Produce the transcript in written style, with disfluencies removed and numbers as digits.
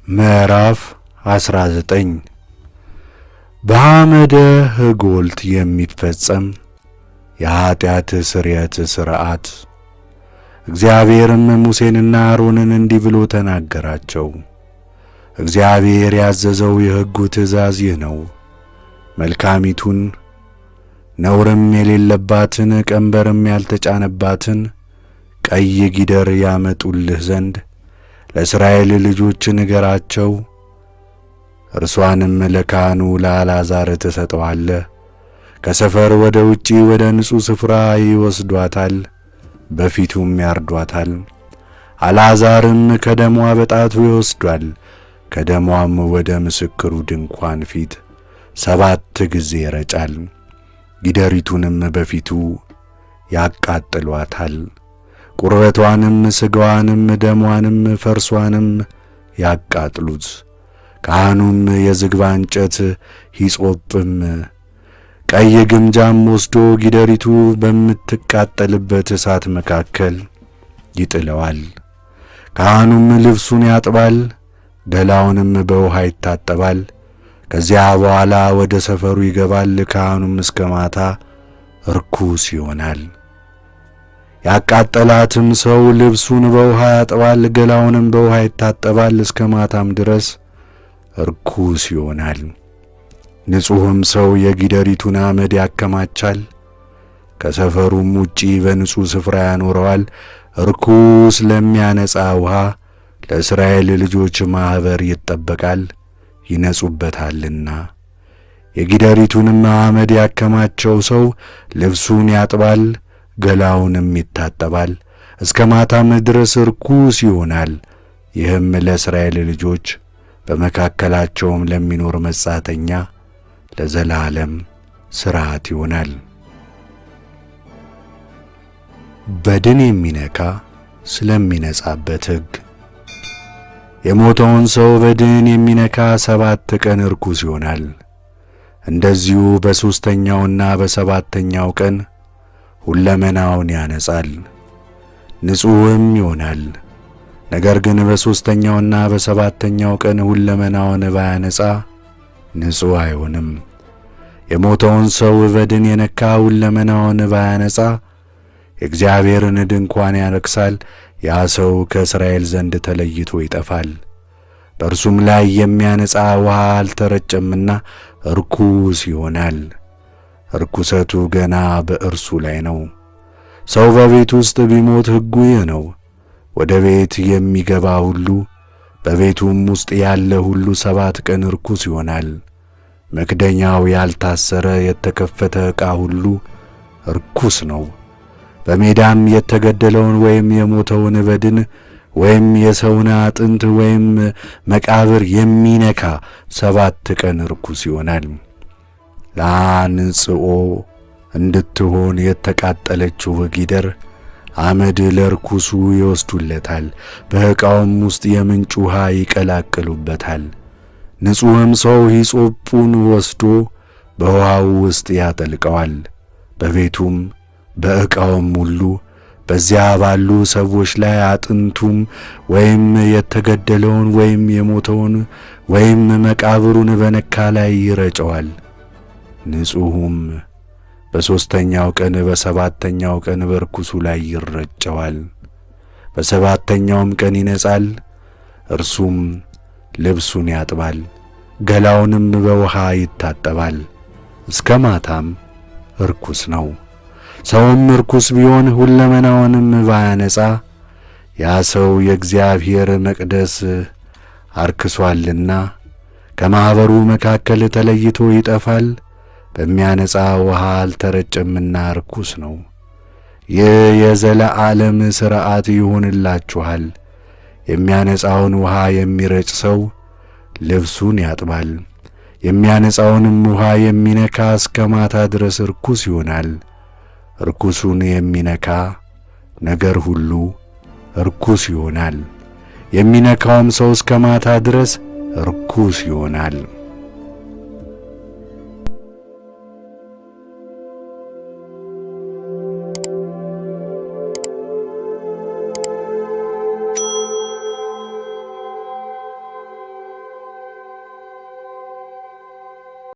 ምዕራፍ 19 በአመደ ሕጎልት የሚፈጸም የኃጢአት ስርየት ሥርዓት። እግዚአብሔርም ሙሴንና አሮንን እንዲህ ብሎ ተናገራቸው። እግዚአብሔር ያዘዘው የሕጉ ትእዛዝ ይህ ነው። መልካሚቱን ነውርም የሌለባትን ቀንበርም ያልተጫነባትን ቀይ ጊደር ያመጡልህ ዘንድ ለእስራኤል ልጆች ንገራቸው። እርሷንም ለካህኑ ለአልዓዛር ትሰጠዋለህ። ከሰፈር ወደ ውጪ ወደ ንጹሕ ስፍራ ይወስዷታል፣ በፊቱም ያርዷታል። አልዓዛርም ከደሟ በጣቱ ይወስዷል። ከደሟም ወደ ምስክሩ ድንኳን ፊት 7 ጊዜ ይረጫል። ጊደሪቱንም በፊቱ ያቃጥሏታል። ቁርበቷንም ሥጋዋንም ደሟንም ፈርሷንም ያቃጥሉት። ካህኑም የዝግባ እንጨት ሂሶጵም ቀይ ግምጃም ወስዶ ጊደሪቱ በምትቃጠልበት እሳት መካከል ይጥለዋል። ካህኑም ልብሱን ያጥባል፣ ገላውንም በውሃ ይታጠባል። ከዚያ በኋላ ወደ ሰፈሩ ይገባል። ካህኑም እስከ ማታ ርኩስ ይሆናል። ያቃጠላትም ሰው ልብሱን በውሃ ያጥባል፣ ገላውንም በውሃ ይታጠባል፣ እስከ ማታም ድረስ ርኩስ ይሆናል። ንጹሕም ሰው የጊደሪቱን አመድ ያከማቻል፣ ከሰፈሩም ውጪ በንጹሕ ስፍራ ያኖረዋል። ርኩስ ለሚያነጻ ውሃ ለእስራኤል ልጆች ማኅበር ይጠበቃል፣ ይነጹበታልና። የጊደሪቱንም አመድ ያከማቸው ሰው ልብሱን ያጥባል፣ ገላውንም ይታጠባል፣ እስከ ማታም ድረስ ርኩስ ይሆናል። ይህም ለእስራኤል ልጆች በመካከላቸውም ለሚኖር መጻተኛ ለዘላለም ሥርዓት ይሆናል። በድን የሚነካ ስለሚነጻበት ሕግ። የሞተውን ሰው በድን የሚነካ 7 ቀን ርኩስ ይሆናል። እንደዚሁ በሦስተኛውና በሰባተኛው ቀን ሁለመናውን ያነጻል፣ ንጹሕም ይሆናል። ነገር ግን በሦስተኛውና በሰባተኛው ቀን ሁለመናውን ባያነጻ ንጹሕ አይሆንም። የሞተውን ሰው በድን የነካ ሁለመናውን ባያነጻ የእግዚአብሔርን ድንኳን ያረክሳል። ያ ሰው ከእስራኤል ዘንድ ተለይቶ ይጠፋል። በእርሱም ላይ የሚያነጻ ውሃ አልተረጨምና ርኩስ ይሆናል። ርኩሰቱ ገና በእርሱ ላይ ነው። ሰው በቤት ውስጥ ቢሞት ሕጉ ይህ ነው። ወደ ቤት የሚገባ ሁሉ በቤቱም ውስጥ ያለ ሁሉ 7 ቀን ርኩስ ይሆናል። መክደኛው ያልታሰረ የተከፈተ ዕቃ ሁሉ ርኩስ ነው። በሜዳም የተገደለውን ወይም የሞተውን በድን ወይም የሰውን አጥንት ወይም መቃብር የሚነካ 7 ቀን ርኩስ ይሆናል። ለአንጽኦ እንድትሆን የተቃጠለችው ጊደር አመድ ለርኩሱ ይወስዱለታል፣ በዕቃውም ውስጥ የምንጭ ውሃ ይቀላቅሉበታል። ንጹሕም ሰው ሂሶጱን ወስዶ በውሃው ውስጥ ያጠልቀዋል። በቤቱም በዕቃውም ሁሉ በዚያ ባሉ ሰዎች ላይ አጥንቱም ወይም የተገደለውን ወይም የሞተውን ወይም መቃብሩን በነካ ላይ ይረጨዋል። ንጹሑም በሦስተኛው ቀን በሰባተኛው ቀን በርኩሱ ላይ ይረጨዋል። በሰባተኛውም ቀን ይነጻል። እርሱም ልብሱን ያጥባል፣ ገላውንም በውሃ ይታጠባል፣ እስከ ማታም ርኩስ ነው። ሰውም ርኩስ ቢሆን ሁለመናውንም ባያነጻ ያ ሰው የእግዚአብሔር መቅደስ አርክሷልና ከማኅበሩ መካከል ተለይቶ ይጠፋል። በሚያነጻ ውሃ አልተረጨምና ርኩስ ነው። ይህ የዘለዓለም ሥርዓት ይሆንላችኋል። የሚያነጻውን ውሃ የሚረጭ ሰው ልብሱን ያጥባል። የሚያነጻውንም ውሃ የሚነካ እስከ ማታ ድረስ ርኩስ ይሆናል። ርኩሱን የሚነካ ነገር ሁሉ ርኩስ ይሆናል። የሚነካውም ሰው እስከ ማታ ድረስ ርኩስ ይሆናል።